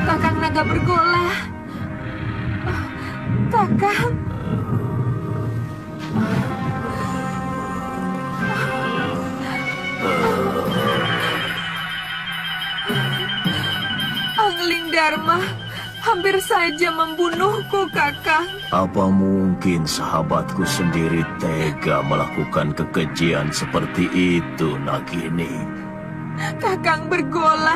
Kakang Naga Bergola. Kakang. Angling Dharma hampir saja membunuhku, Kakang. Apa mungkin sahabatku sendiri tega melakukan kekejian seperti itu, Nagini? Kakang Bergola,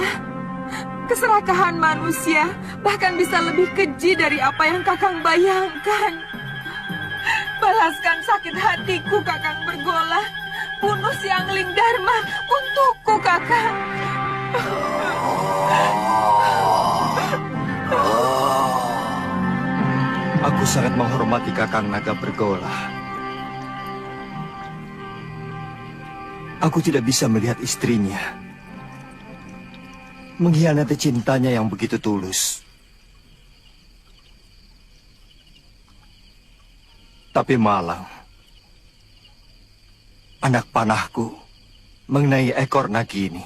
keserakahan manusia bahkan bisa lebih keji dari apa yang Kakang bayangkan. Balaskan sakit hatiku, Kakang Bergola. Bunuh si Angling Dharma untukku, Kakang. Aku sangat menghormati Kakang Naga Bergola. Aku tidak bisa melihat istrinya mengkhianati cintanya yang begitu tulus. Tapi malang, anak panahku mengenai ekor Nagini.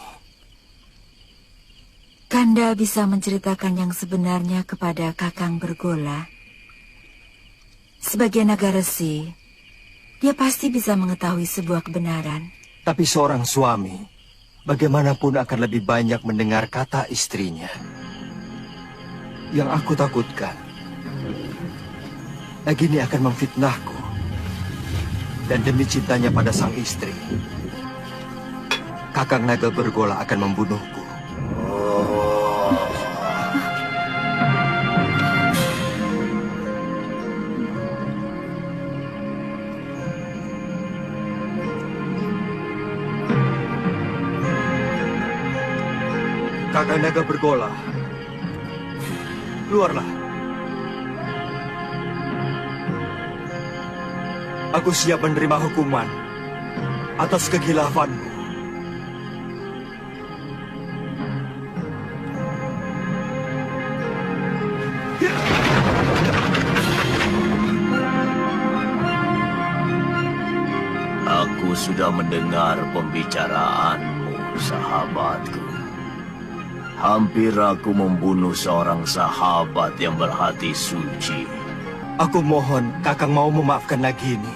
Kanda bisa menceritakan yang sebenarnya kepada Kakang Bergola. Sebagai naga resi, dia pasti bisa mengetahui sebuah kebenaran. Tapi seorang suami bagaimanapun akan lebih banyak mendengar kata istrinya. Yang aku takutkan, Nagini akan memfitnahku. Dan demi cintanya pada sang istri, Kakang Naga Bergola akan membunuhku. Kakang Naga Bergola, keluarlah. Aku siap menerima hukuman atas kegilafanku. Aku sudah mendengar pembicaraanmu, sahabatku. Hampir aku membunuh seorang sahabat yang berhati suci. Aku mohon Kakang mau memaafkan Nagini.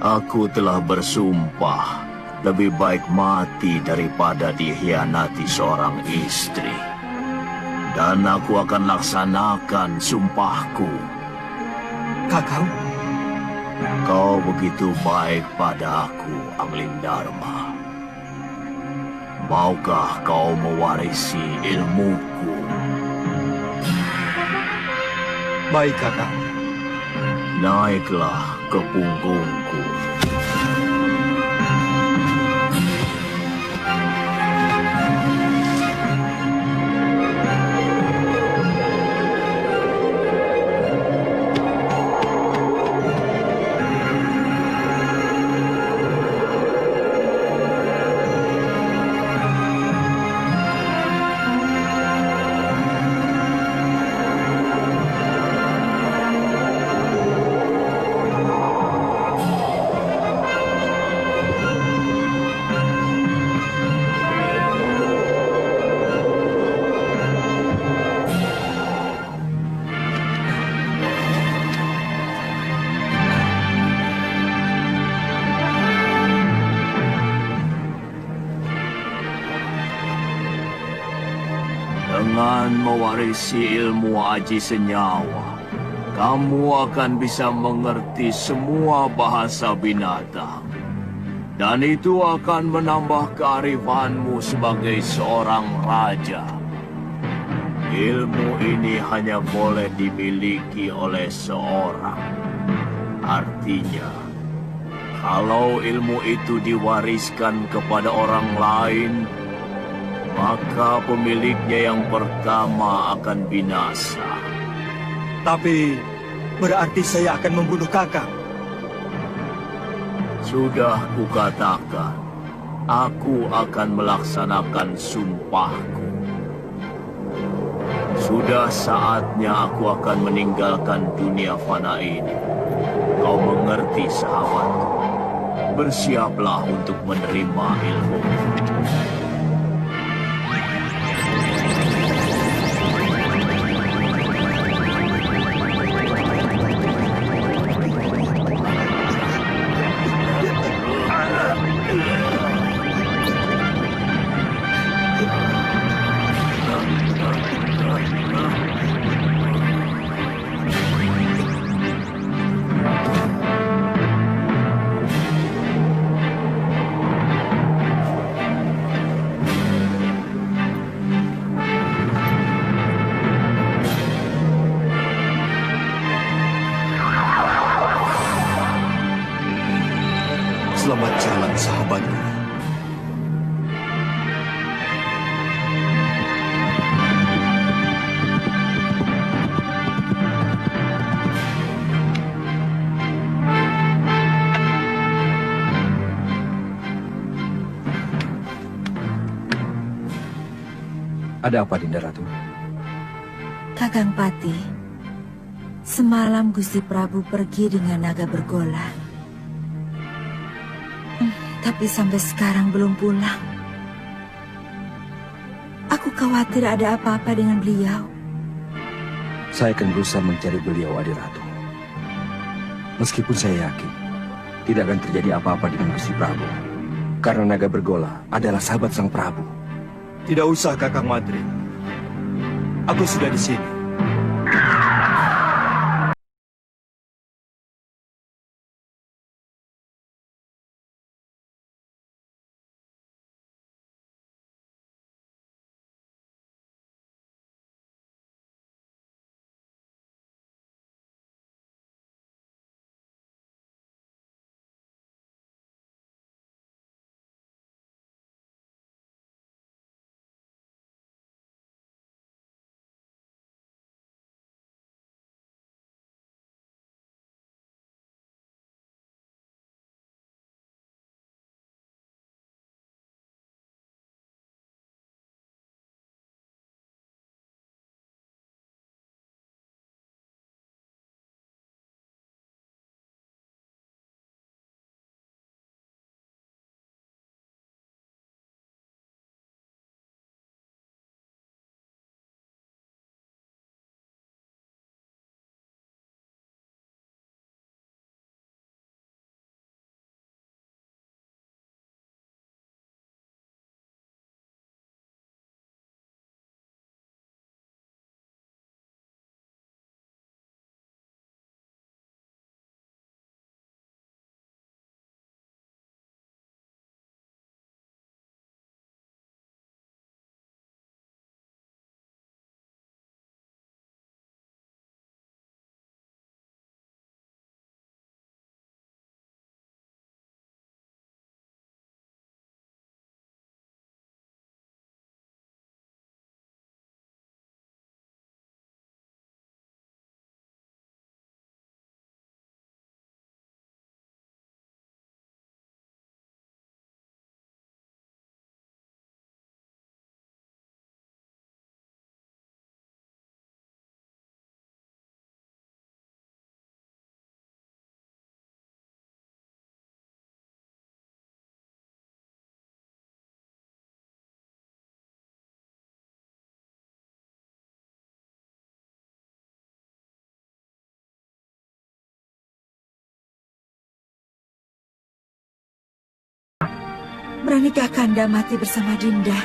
Aku telah bersumpah lebih baik mati daripada dikhianati seorang istri. Dan aku akan laksanakan sumpahku. Kakang, Kau begitu baik padaku, Anglindharma. Maukah kau mewarisi ilmuku? Baik, Kakang. Naiklah ke punggungku. Dengan mewarisi ilmu aji senyawa, kamu akan bisa mengerti semua bahasa binatang. Dan itu akan menambah kearifanmu sebagai seorang raja. Ilmu ini hanya boleh dimiliki oleh seorang. Artinya, kalau ilmu itu diwariskan kepada orang lain, maka pemiliknya yang pertama akan binasa. Tapi berarti saya akan membunuh Kakang. Sudah kukatakan, aku akan melaksanakan sumpahku. Sudah saatnya aku akan meninggalkan dunia fana ini. Kau mengerti, sahabatku? Bersiaplah untuk menerima ilmu. Selamat jalan, sahabatku. Ada apa, Dinda Ratu? Kakang Pati, semalam Gusti Prabu pergi dengan naga bergola. Tapi sampai sekarang belum pulang. Aku khawatir ada apa-apa dengan beliau. Saya akan berusaha mencari beliau, Adi Ratu. Meskipun saya yakin tidak akan terjadi apa-apa dengan Gusti Prabu, karena naga bergola adalah sahabat sang Prabu. Tidak usah, Kakang Madri. Aku sudah di sini. Beranikah Kanda mati bersama Dinda?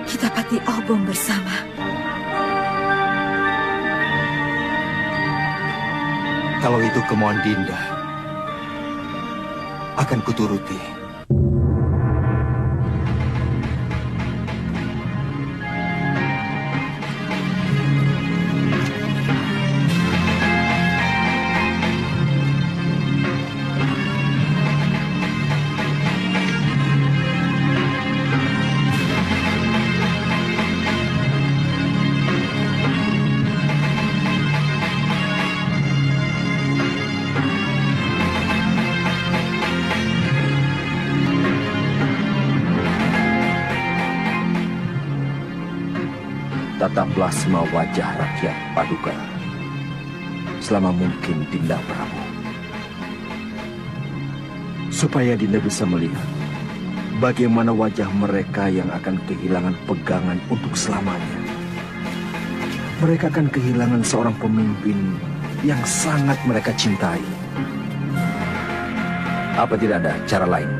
Kita pati obong bersama. Kalau itu kemauan Dinda, akan kuturuti. Tataplah semua wajah rakyat Paduka selama mungkin Dinda Prabu, supaya Dinda bisa melihat bagaimana wajah mereka yang akan kehilangan pegangan untuk selamanya. Mereka akan kehilangan seorang pemimpin yang sangat mereka cintai. Apa tidak ada cara lain?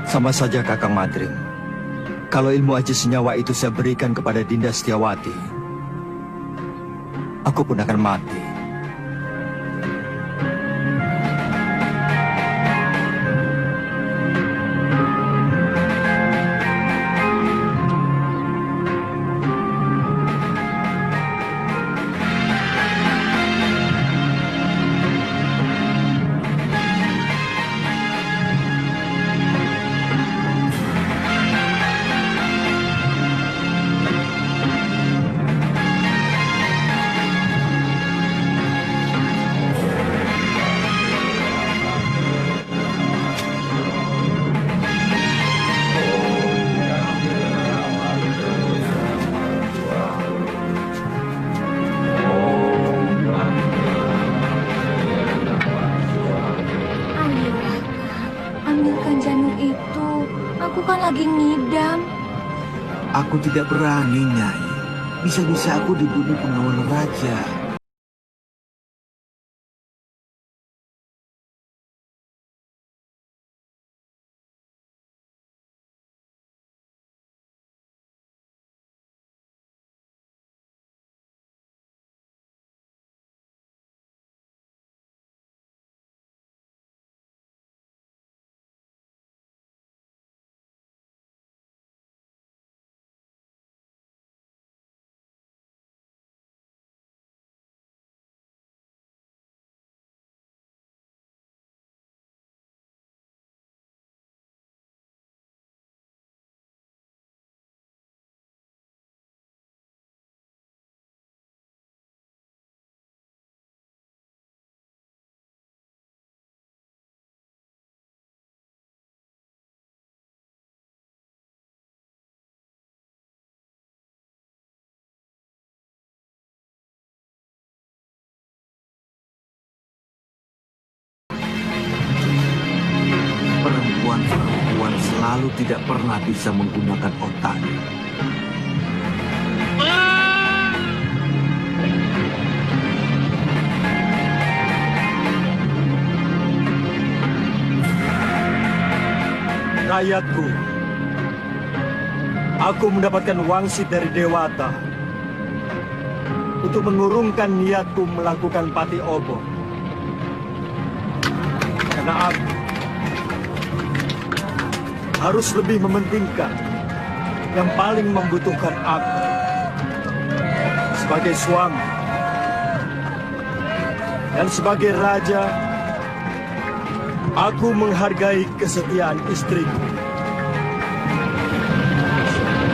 Sama saja Kakang Madrim. Kalau ilmu aji senyawa itu saya berikan kepada Dinda Setiawati, aku pun akan mati. Aku tidak berani, Nyai. Bisa-bisa aku dibunuh pengawal raja. Perempuan selalu tidak pernah bisa menggunakan otaknya. Rakyatku, aku mendapatkan wangsit dari Dewata untuk mengurungkan niatku melakukan pati obong. Karena aku harus lebih mementingkan yang paling membutuhkan aku sebagai suami dan sebagai raja. Aku menghargai kesetiaan istriku,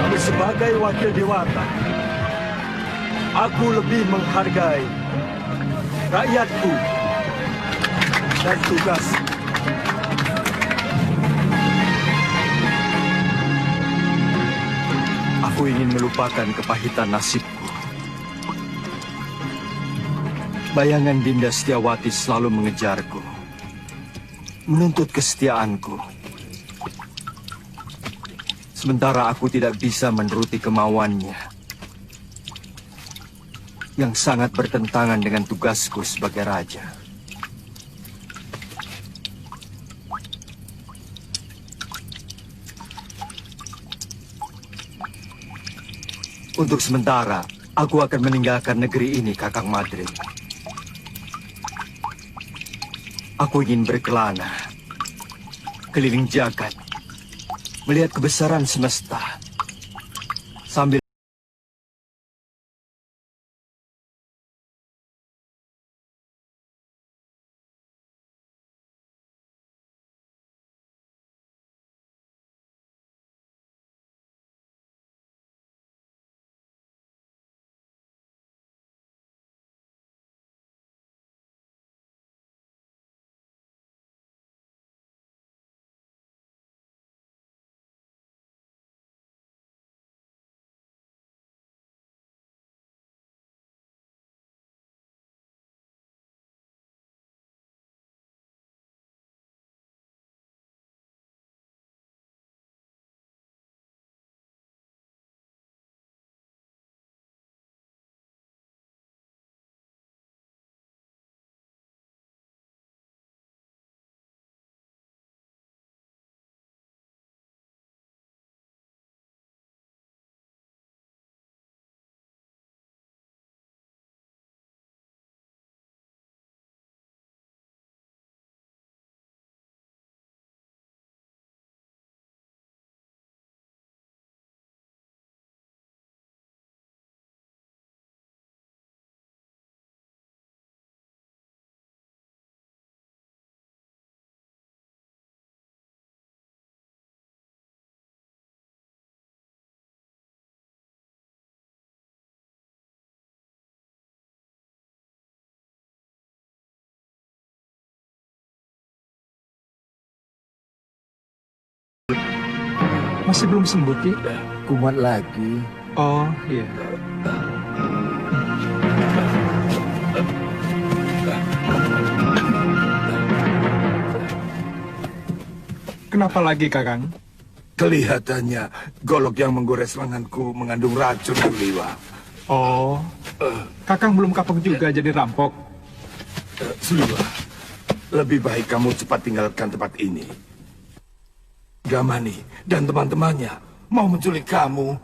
tapi sebagai wakil Dewata, aku lebih menghargai rakyatku dan tugas. Aku ingin melupakan kepahitan nasibku. Bayangan Dinda Setiawati selalu mengejarku, menuntut kesetiaanku. Sementara aku tidak bisa menuruti kemauannya, yang sangat bertentangan dengan tugasku sebagai raja. Untuk sementara, aku akan meninggalkan negeri ini, Kakang Madrid. Aku ingin berkelana, keliling jagat, melihat kebesaran semesta, sambil Masih belum sembuh, Ki? Kumat lagi. Oh, iya. Kenapa lagi, Kakang? Kelihatannya golok yang menggores lenganku mengandung racun, Liwa. Oh, Kakang belum kapok juga jadi rampok. Suliwa, lebih baik kamu cepat tinggalkan tempat ini. Gamani dan teman-temannya mau menculik kamu.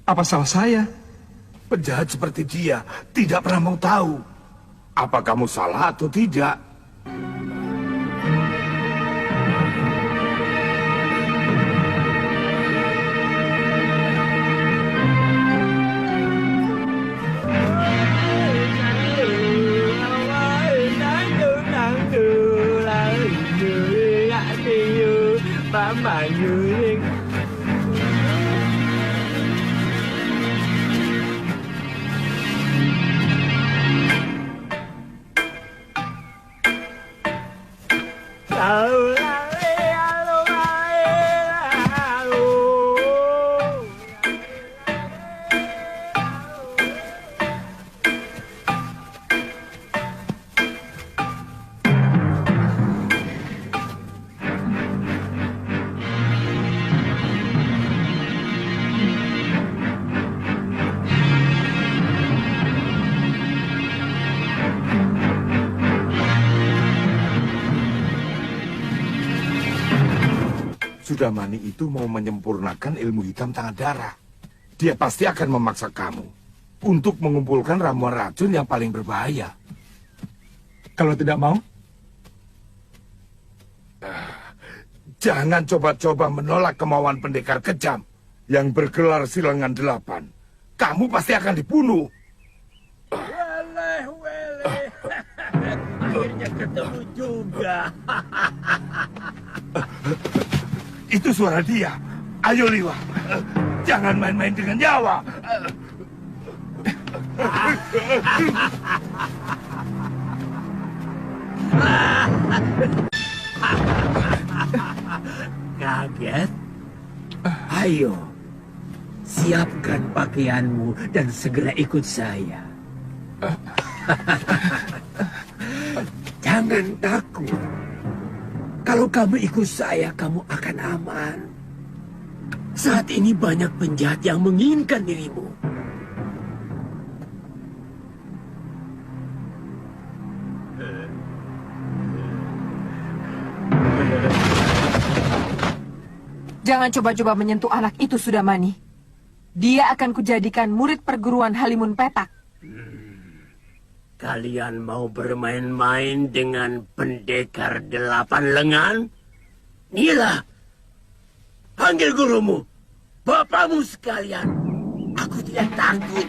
Apa salah saya? Penjahat seperti dia tidak pernah mau tahu apa kamu salah atau tidak. Sudamani itu mau menyempurnakan ilmu hitam tangan darah. Dia pasti akan memaksa kamu untuk mengumpulkan ramuan racun yang paling berbahaya. Kalau tidak mau? Jangan coba-coba menolak kemauan pendekar kejam yang bergelar Silangan 8. Kamu pasti akan dibunuh. Akhirnya ketemu juga. Itu suara dia. Ayo Liwa, jangan main-main dengan nyawa. Kaget? Ayo, siapkan pakaianmu dan segera ikut saya. Jangan takut. Kalau kamu ikut saya, kamu akan aman. Saat ini banyak penjahat yang menginginkan dirimu. Jangan coba-coba menyentuh anak itu, Sudamani. Dia akan kujadikan murid perguruan Halimun Petak. Kalian mau bermain-main dengan pendekar 8 lengan? Inilah, panggil gurumu, bapakmu sekalian. Aku tidak takut.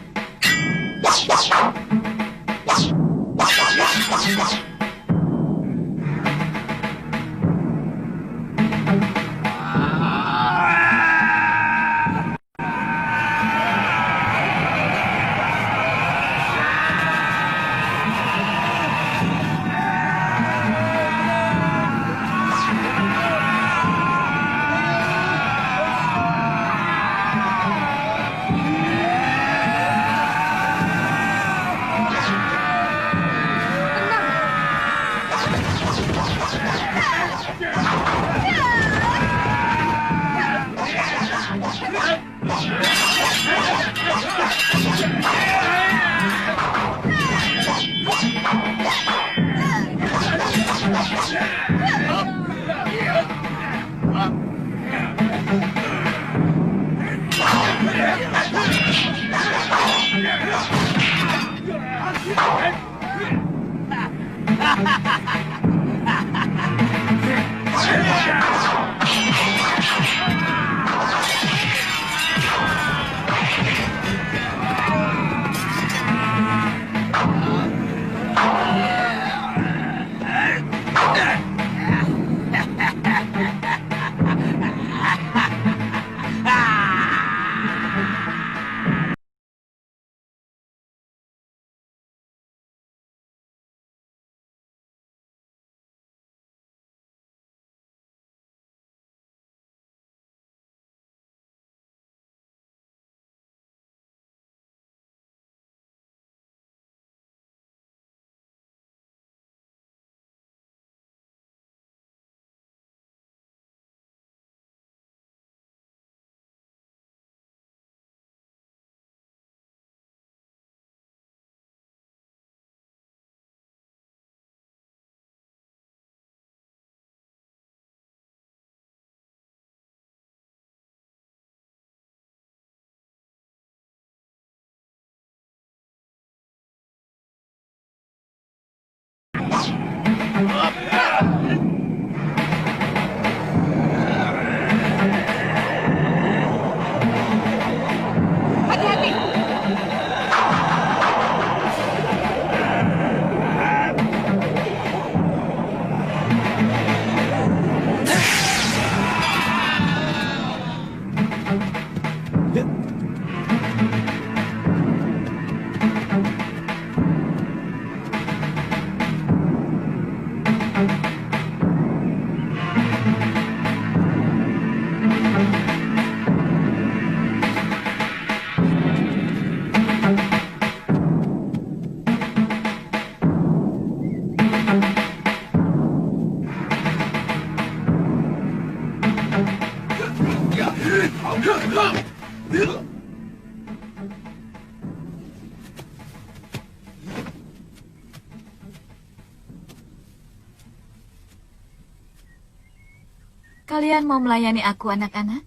Kalian mau melayani aku, anak-anak?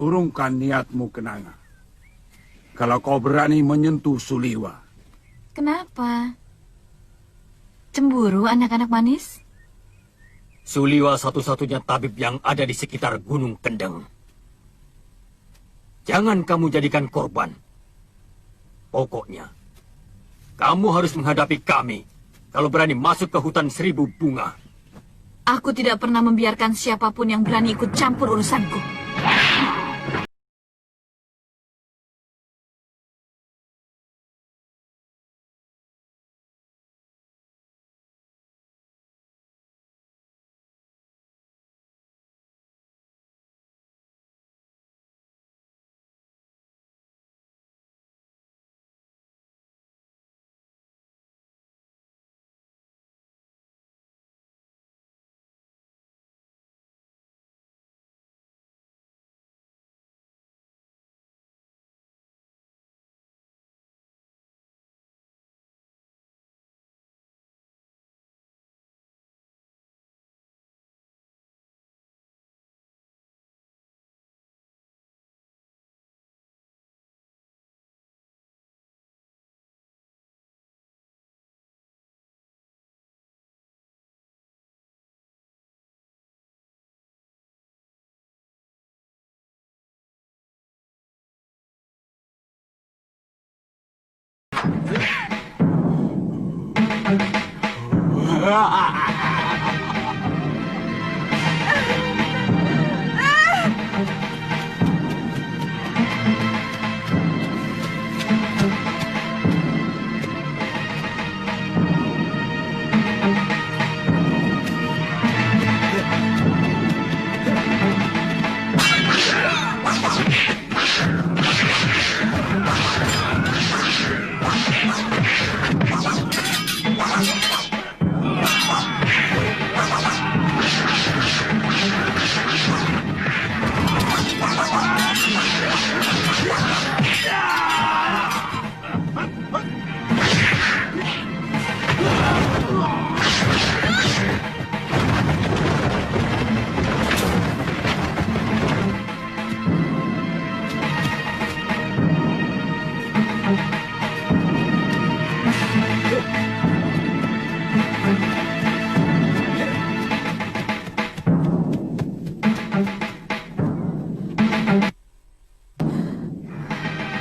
Urungkan niatmu, Kenanga. Kalau kau berani menyentuh Suliwa. Kenapa? Cemburu, anak-anak manis? Suliwa satu-satunya tabib yang ada di sekitar Gunung Kendeng. Jangan kamu jadikan korban. Pokoknya, kamu harus menghadapi kami kalau berani masuk ke hutan 1000 bunga. Aku tidak pernah membiarkan siapapun yang berani ikut campur urusanku.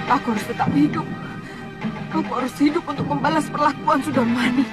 Aku harus tetap hidup. Aku harus hidup untuk membalas perlakuan Sudarmani.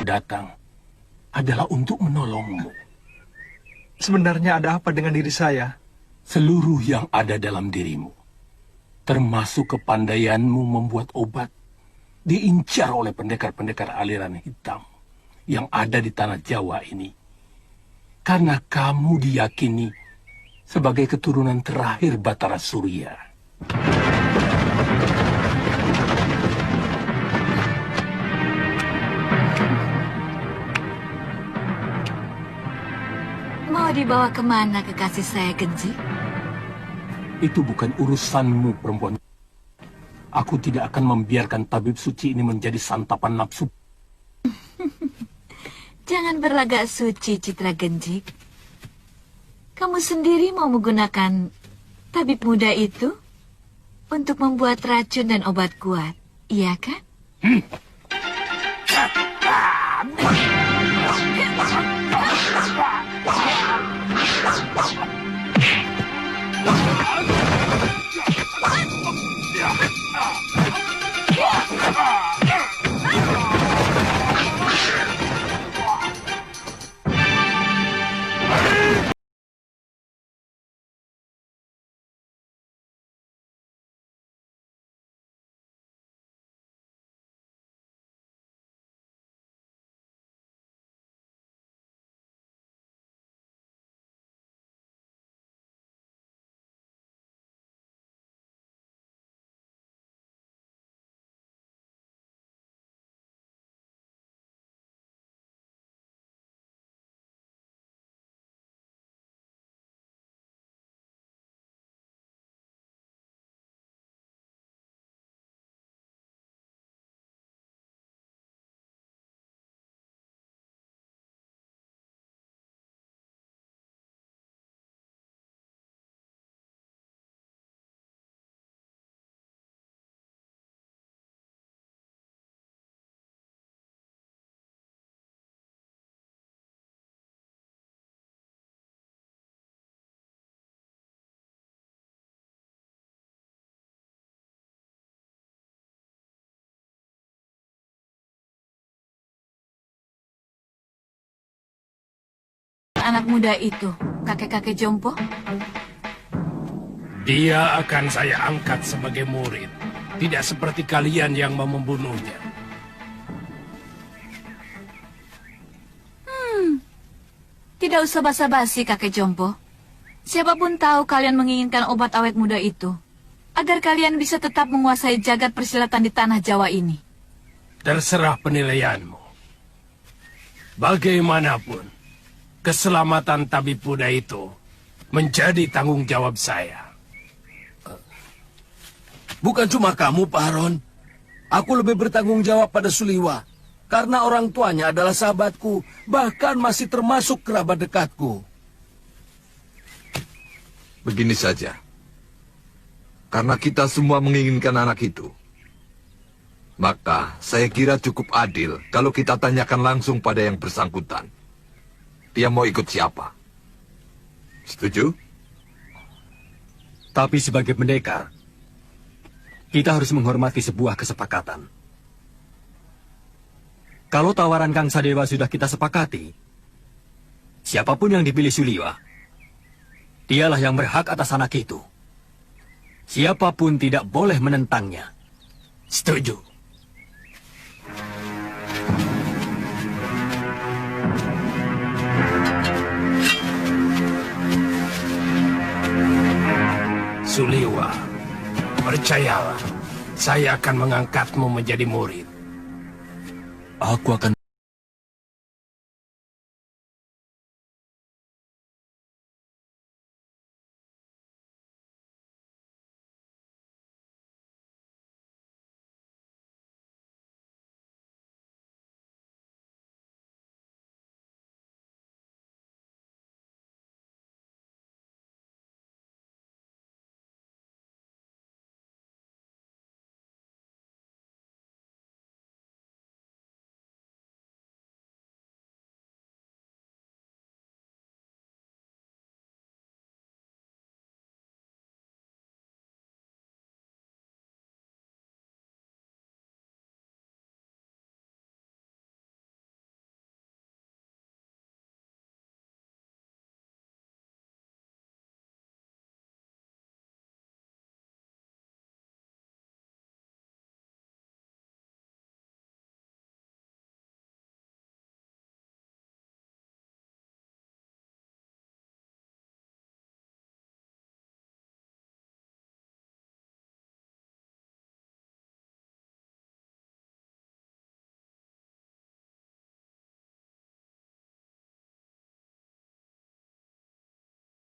Datang adalah untuk menolongmu. Sebenarnya ada apa dengan diri saya? Seluruh yang ada dalam dirimu, termasuk kepandaianmu membuat obat, diincar oleh pendekar-pendekar aliran hitam yang ada di tanah Jawa ini. Karena kamu diyakini sebagai keturunan terakhir Batara Surya. Mau dibawa kemana kekasih saya, Genji? Itu bukan urusanmu, perempuan. Aku tidak akan membiarkan tabib suci ini menjadi santapan nafsu. Jangan berlagak suci, Citra Genji. Kamu sendiri mau menggunakan tabib muda itu untuk membuat racun dan obat kuat, iya kan? Anak muda itu, kakek-kakek jompo? Dia akan saya angkat sebagai murid. Tidak seperti kalian yang mau membunuhnya. Tidak usah basa-basi, kakek Jompo. Siapapun tahu kalian menginginkan obat awet muda itu, agar kalian bisa tetap menguasai jagat persilatan di tanah Jawa ini. Terserah penilaianmu. Bagaimanapun, keselamatan tabib muda itu menjadi tanggung jawab saya. Bukan cuma kamu, Pak Haron. Aku lebih bertanggung jawab pada Suliwa. Karena orang tuanya adalah sahabatku. Bahkan masih termasuk kerabat dekatku. Begini saja. Karena kita semua menginginkan anak itu. Maka saya kira cukup adil kalau kita tanyakan langsung pada yang bersangkutan. Dia mau ikut siapa? Setuju? Tapi sebagai pendekar, kita harus menghormati sebuah kesepakatan. Kalau tawaran Kang Sadewa sudah kita sepakati, siapapun yang dipilih Suliwa, dialah yang berhak atas anak itu. Siapapun tidak boleh menentangnya. Setuju. Suliwa, percayalah, saya akan mengangkatmu menjadi murid. Aku akan...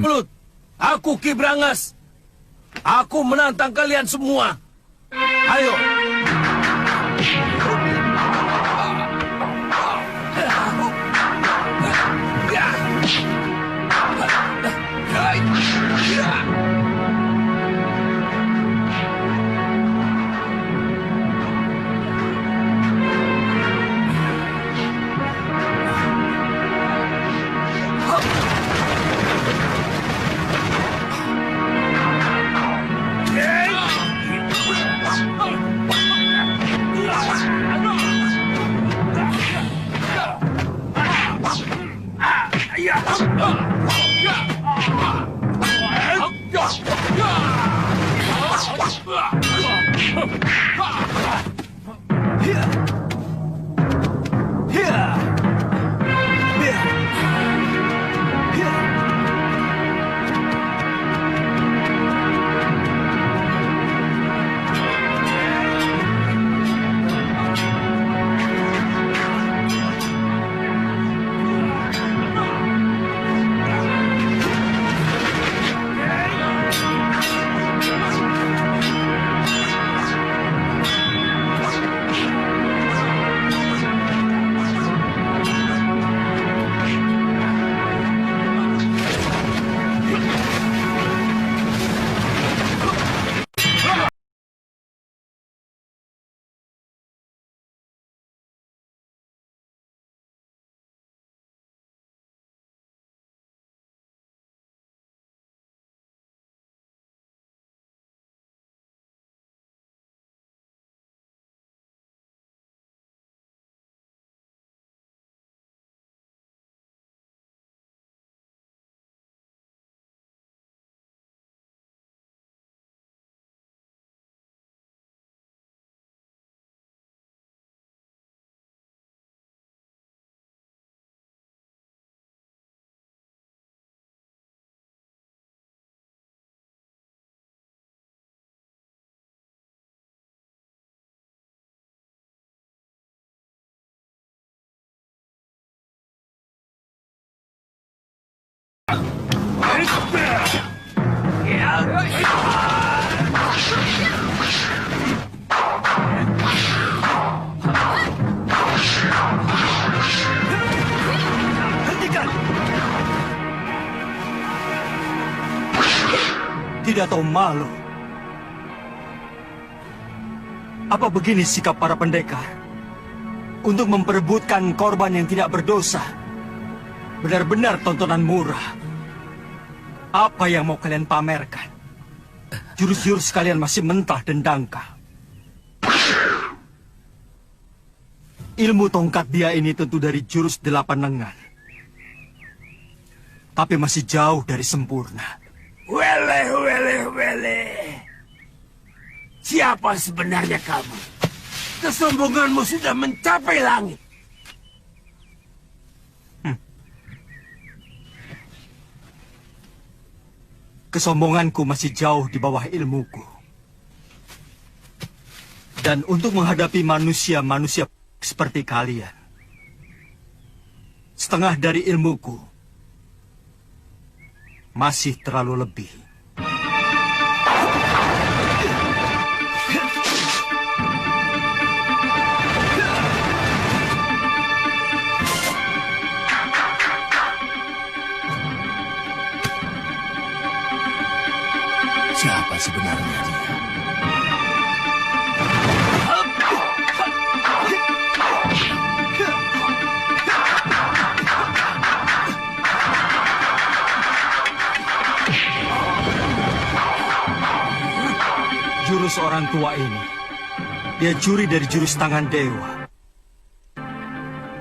Mulut, aku Ki Brangas. Aku menantang kalian semua. Ayo. tidak tahu malu. Apa begini sikap para pendekar? Untuk memperebutkan korban yang tidak berdosa. Benar-benar tontonan murah. Apa yang mau kalian pamerkan? Jurus-jurus kalian masih mentah dan dangkal. Ilmu tongkat dia ini tentu dari jurus 8 lengan. Tapi masih jauh dari sempurna. Wele. Siapa sebenarnya kamu? Kesombonganmu sudah mencapai langit. Kesombonganku masih jauh di bawah ilmuku. Dan untuk menghadapi manusia-manusia seperti kalian, setengah dari ilmuku masih terlalu lebih. Siapa sebenarnya dia? Jurus orang tua ini, dia curi dari jurus tangan dewa.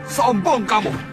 Sombong kamu!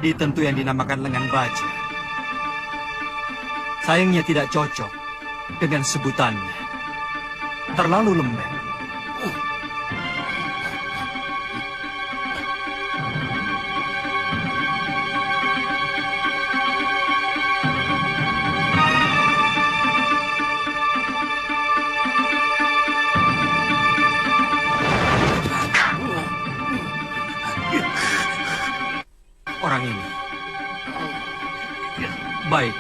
Tentu yang dinamakan lengan baja. Sayangnya tidak cocok dengan sebutannya. Terlalu lembek. Orang ini. Baik.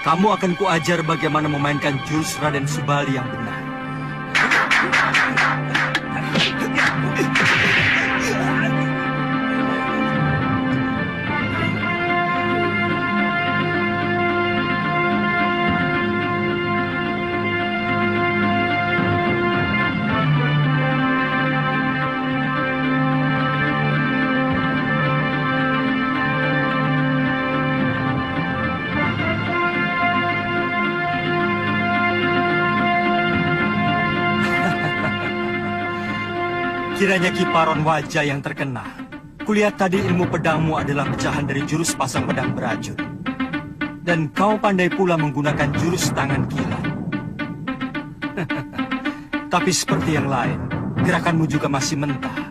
Kamu akan kuajar bagaimana memainkan jurus Raden Subali yang benar. Kiranya kiparon wajah yang terkena. Kulihat tadi ilmu pedangmu adalah pecahan dari jurus pasang pedang beracun. Dan kau pandai pula menggunakan jurus tangan kilat. Tapi seperti yang lain, gerakanmu juga masih mentah.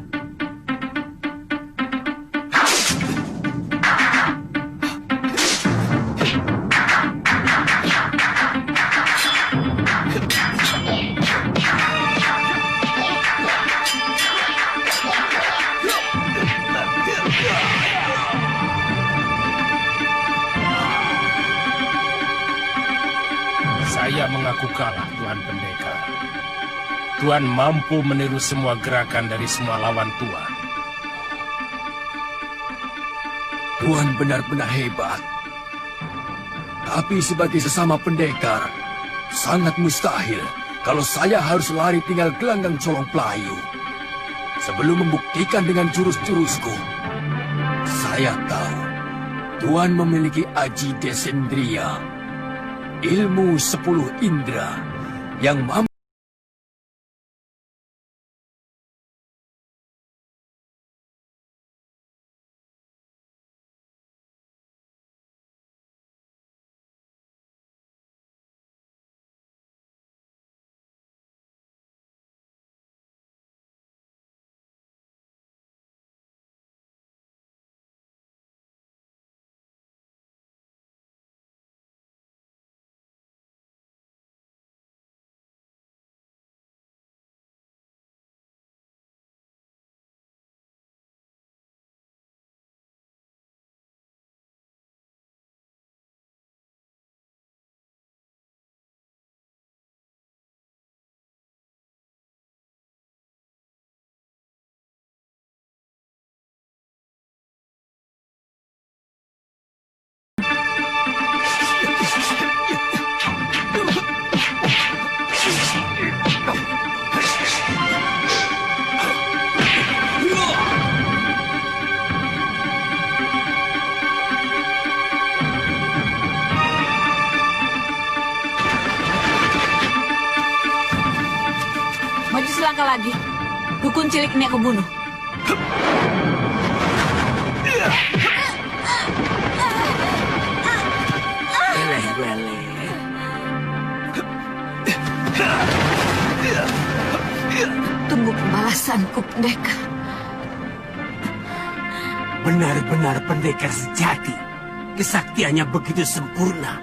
Saya mengaku kalah, Tuan Pendekar. Tuan mampu meniru semua gerakan dari semua lawan Tuan. Tuan benar-benar hebat. Tapi sebagai sesama pendekar, sangat mustahil kalau saya harus lari tinggal gelanggang colong pelayu. Sebelum membuktikan dengan jurus-jurusku, saya tahu Tuan memiliki Aji Desendriya, ilmu 10 indera yang mampu lagi. Dukun cilik ini aku bunuh. Weleh-weleh. Tunggu pembalasanku, pendekar. Benar-benar pendekar sejati. Kesaktiannya begitu sempurna.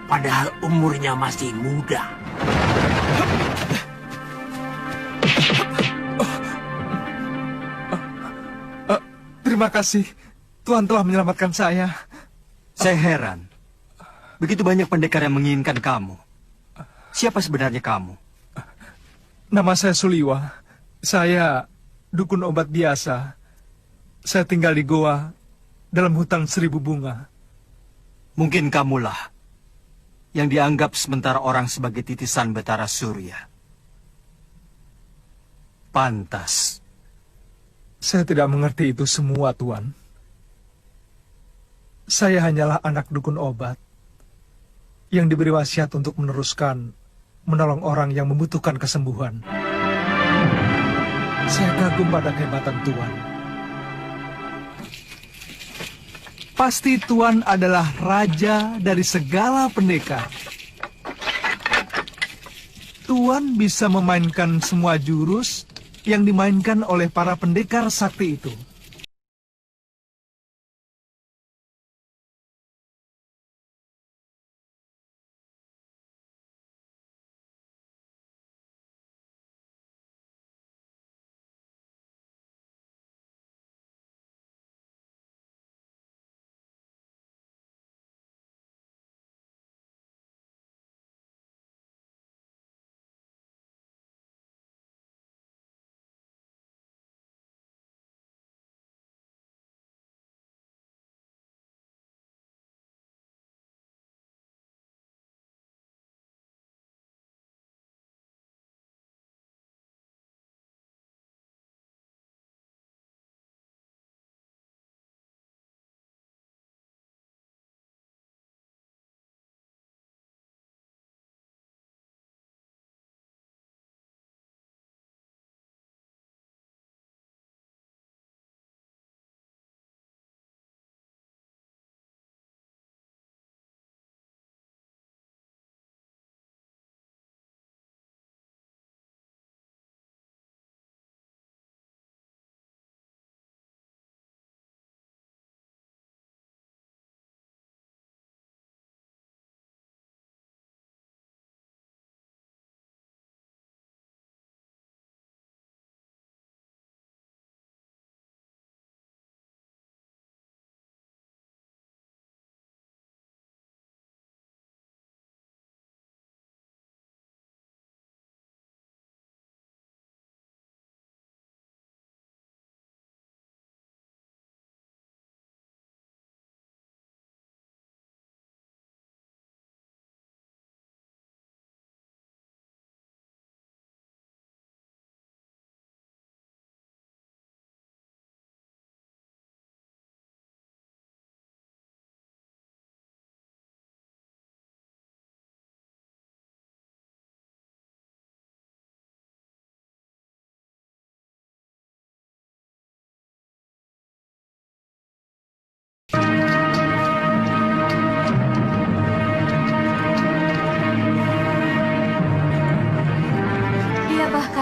Padahal umurnya masih muda. Terima kasih. Tuhan telah menyelamatkan saya. Saya heran. Begitu banyak pendekar yang menginginkan kamu. Siapa sebenarnya kamu? Nama saya Suliwa. Saya dukun obat biasa. Saya tinggal di goa dalam hutan 1000 bunga. Mungkin kamulah yang dianggap sementara orang sebagai titisan Betara Surya. Pantas. Saya tidak mengerti itu semua, Tuan. Saya hanyalah anak dukun obat yang diberi wasiat untuk menolong orang yang membutuhkan kesembuhan. Saya kagum pada kehebatan Tuan. Pasti Tuan adalah raja dari segala pendekar. Tuan bisa memainkan semua jurus yang dimainkan oleh para pendekar sakti itu.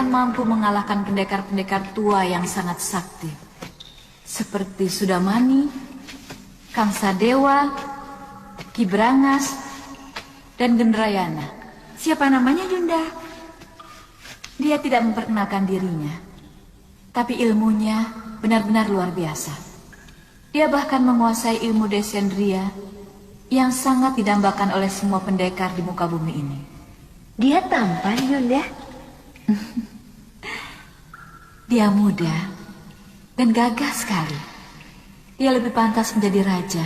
Mampu mengalahkan pendekar-pendekar tua yang sangat sakti, seperti Sudamani, Kang Sadewa, Ki Brangas, dan Gendrayana. Siapa namanya, Yunda? Dia tidak memperkenalkan dirinya, tapi ilmunya benar-benar luar biasa. Dia bahkan menguasai ilmu Descendria yang sangat didambakan oleh semua pendekar di muka bumi ini. Dia tampan, Yunda. Dia muda dan gagah sekali. Dia lebih pantas menjadi raja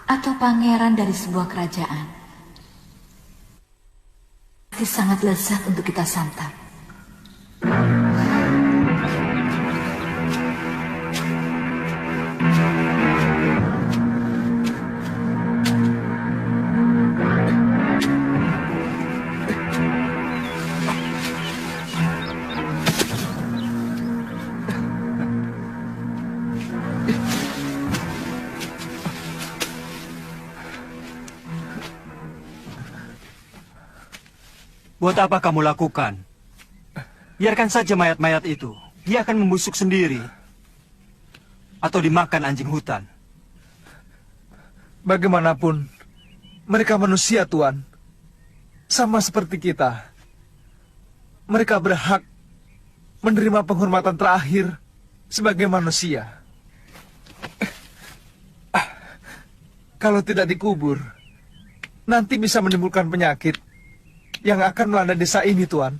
atau pangeran dari sebuah kerajaan. Pasti sangat lezat untuk kita santap. Buat apa kamu lakukan? Biarkan saja mayat-mayat itu. Dia akan membusuk sendiri. Atau dimakan anjing hutan. Bagaimanapun, mereka manusia, Tuan. Sama seperti kita. Mereka berhak menerima penghormatan terakhir sebagai manusia. Kalau tidak dikubur, nanti bisa menimbulkan penyakit yang akan melanda desa ini, Tuan.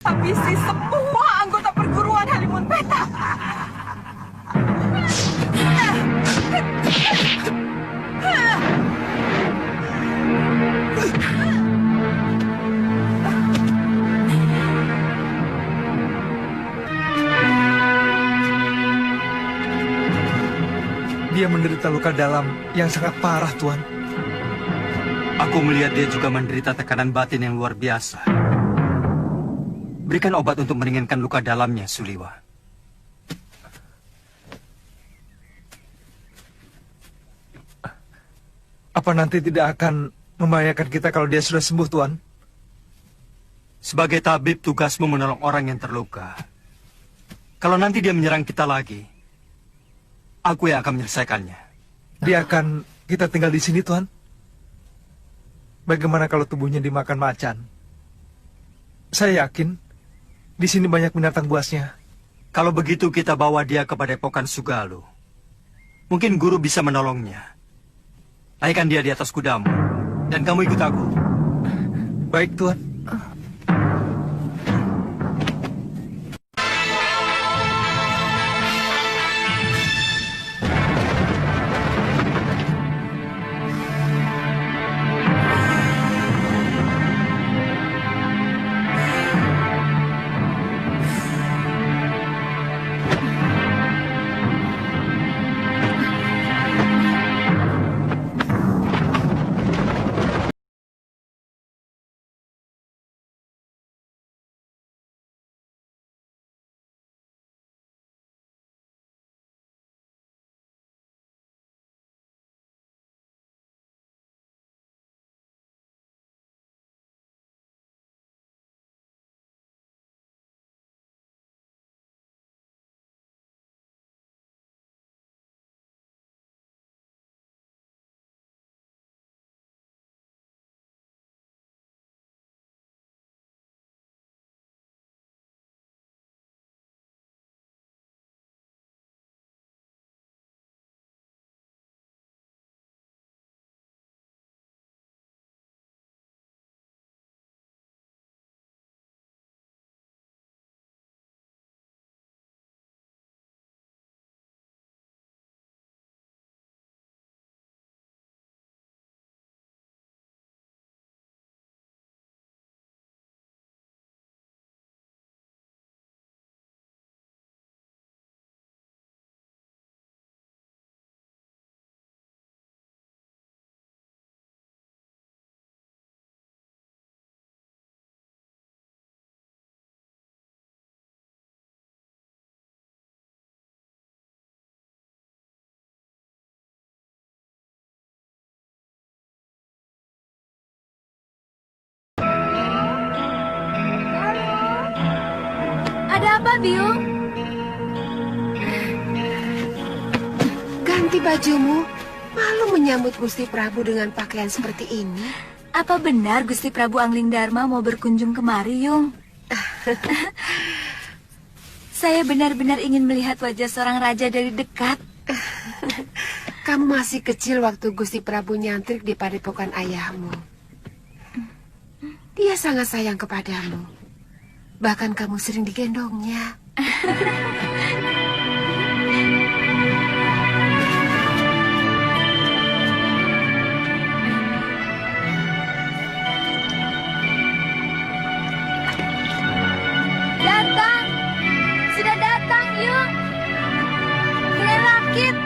Habisi semua anggota perguruan Halimun Petak. Dia menderita luka dalam yang sangat parah, Tuan. Aku melihat dia juga menderita tekanan batin yang luar biasa. Berikan obat untuk meringankan luka dalamnya, Suliwa. Apa nanti tidak akan membahayakan kita kalau dia sudah sembuh, Tuan? Sebagai tabib, tugasmu menolong orang yang terluka. Kalau nanti dia menyerang kita lagi, aku yang akan menyelesaikannya. Biarkan kita tinggal di sini, Tuan. Bagaimana kalau tubuhnya dimakan macan? Saya yakin di sini banyak binatang buasnya. Kalau begitu kita bawa dia ke Padepokan Sugalu. Mungkin guru bisa menolongnya. Naikkan dia di atas kudamu. Dan kamu ikut aku. Baik, Tuan. Ada apa, Biung? Ganti bajumu. Malu menyambut Gusti Prabu dengan pakaian seperti ini. Apa benar Gusti Prabu Angling Dharma mau berkunjung kemari, Yung? Saya benar-benar ingin melihat wajah seorang raja dari dekat. Kamu masih kecil waktu Gusti Prabu nyantrik di padepokan ayahmu. Dia sangat sayang kepadamu. Bahkan kamu sering digendongnya. Datang! Sudah datang, Yung! Kalian rakit!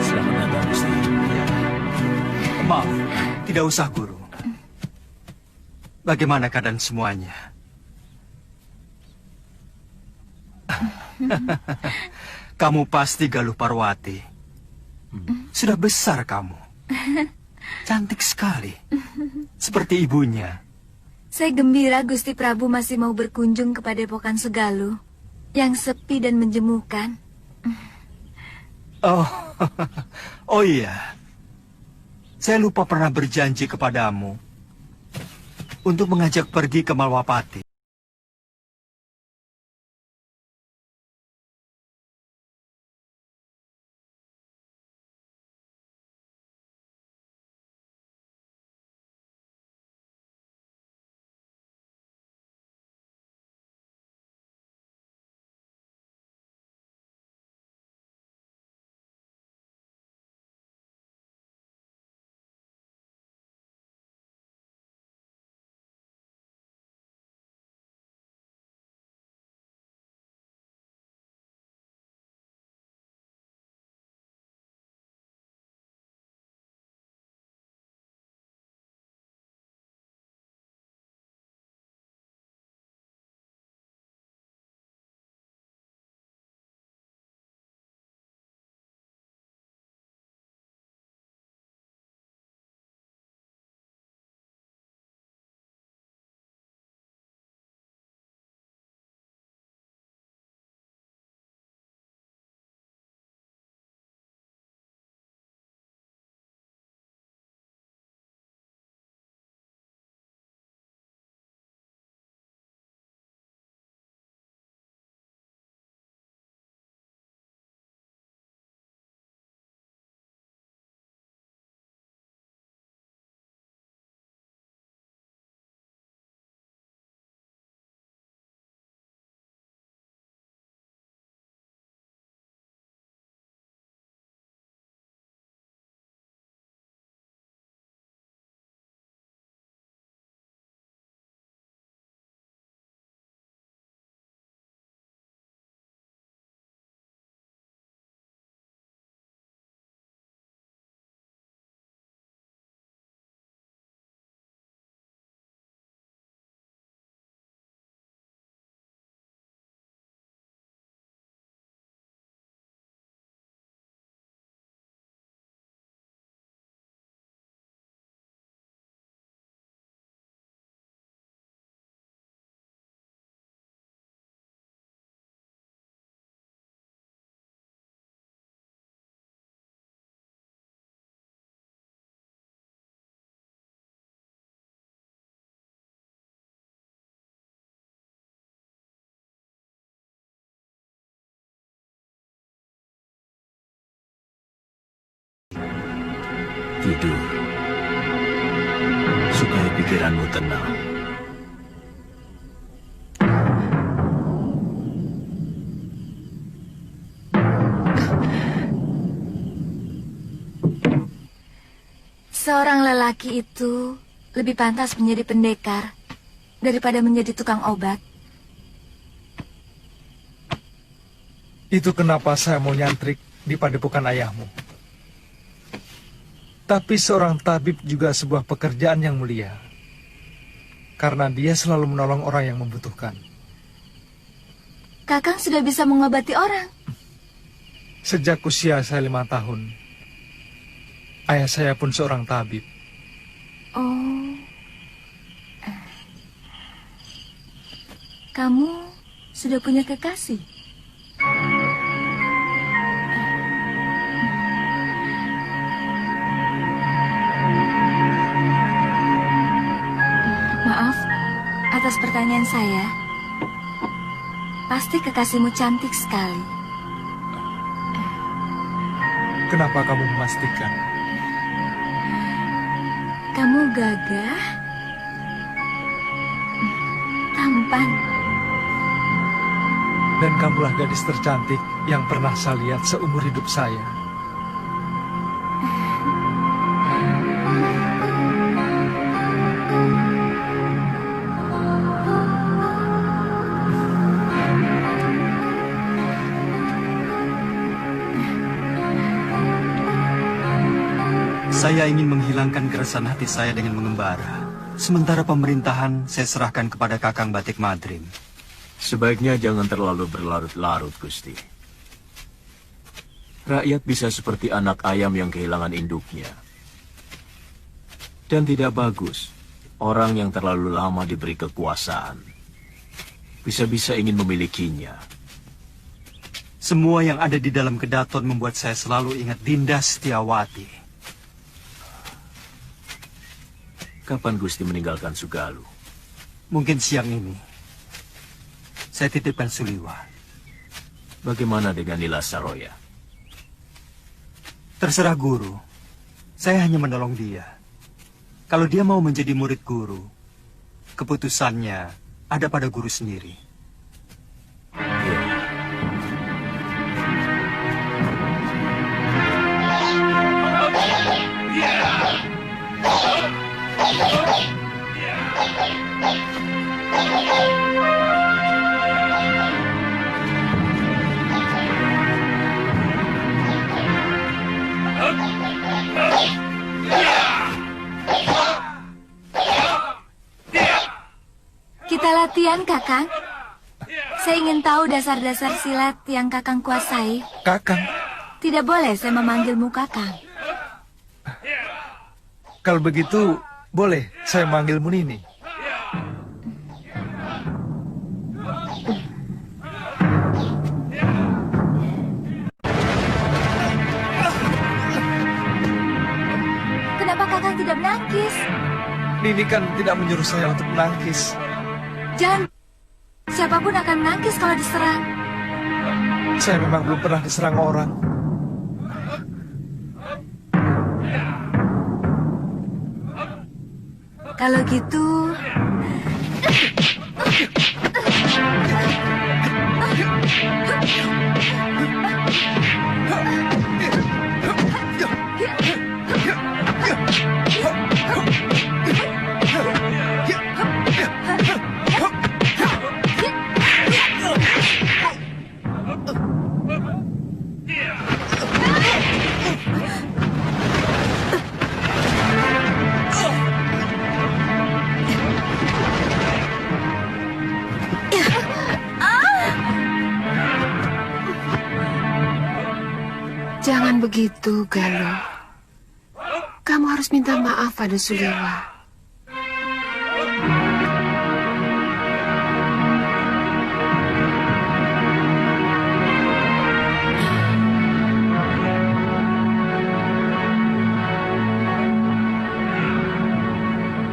Selamat datang, Gusti. Maaf, tidak usah, Guru. Bagaimana keadaan semuanya? Kamu pasti Galuh Parwati. Sudah besar kamu. Cantik sekali. Seperti ibunya. Saya gembira Gusti Prabu masih mau berkunjung ke Padepokan Segaluh yang sepi dan menjemukan. Oh, oh iya. Saya lupa pernah berjanji kepadamu untuk mengajak pergi ke Malwapati. Tidur, supaya pikiranmu tenang. Seorang lelaki itu lebih pantas menjadi pendekar daripada menjadi tukang obat. Itu kenapa saya mau nyantrik di padepokan ayahmu. Tapi seorang tabib juga sebuah pekerjaan yang mulia. Karena dia selalu menolong orang yang membutuhkan. Kakang sudah bisa mengobati orang. Sejak usia saya 5 tahun, ayah saya pun seorang tabib. Oh. Kamu sudah punya kekasih? Maaf atas pertanyaan saya. Pasti kekasihmu cantik sekali. Kenapa kamu memastikan? Kamu gagah, tampan. Dan kamulah gadis tercantik yang pernah saya lihat seumur hidup saya. Saya ingin menghilangkan keresahan hati saya dengan mengembara. Sementara pemerintahan saya serahkan kepada Kakang Batik Madrim. Sebaiknya jangan terlalu berlarut-larut, Gusti. Rakyat bisa seperti anak ayam yang kehilangan induknya. Dan tidak bagus orang yang terlalu lama diberi kekuasaan. Bisa-bisa ingin memilikinya. Semua yang ada di dalam kedaton membuat saya selalu ingat Dinda Setiawati. Kapan Gusti meninggalkan Sugalu? Mungkin siang ini. Saya titipkan Suliwa. Bagaimana dengan Nila Saroya? Terserah guru. Saya hanya menolong dia. Kalau dia mau menjadi murid guru, keputusannya ada pada guru sendiri. Kita latihan, Kakang. Saya ingin tahu dasar-dasar silat yang Kakang kuasai. Kakang? Tidak boleh saya memanggilmu Kakang. Kalau begitu, boleh saya manggilmu Nini. Kenapa Kakang tidak menangkis? Nini kan tidak menyuruh saya untuk menangkis. Jangan. Siapapun akan menangkis kalau diserang. Saya memang belum pernah diserang orang. Kalau gitu... Jangan begitu, Galuh. Kamu harus minta maaf pada Suliwa.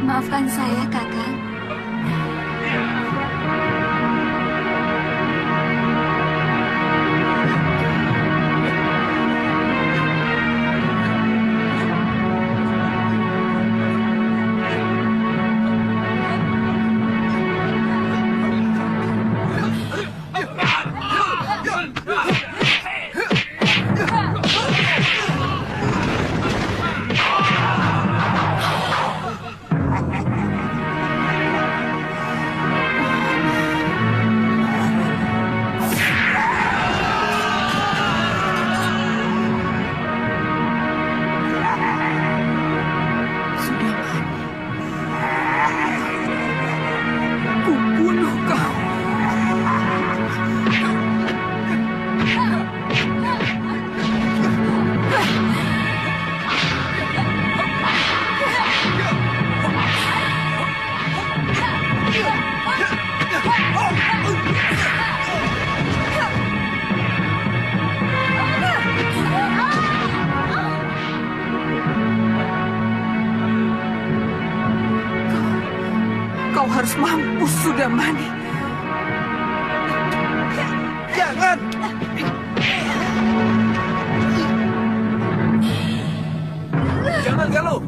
Maafkan saya, Kakang. Mampus sudah Mani. Jangan! Jangan, Galuh!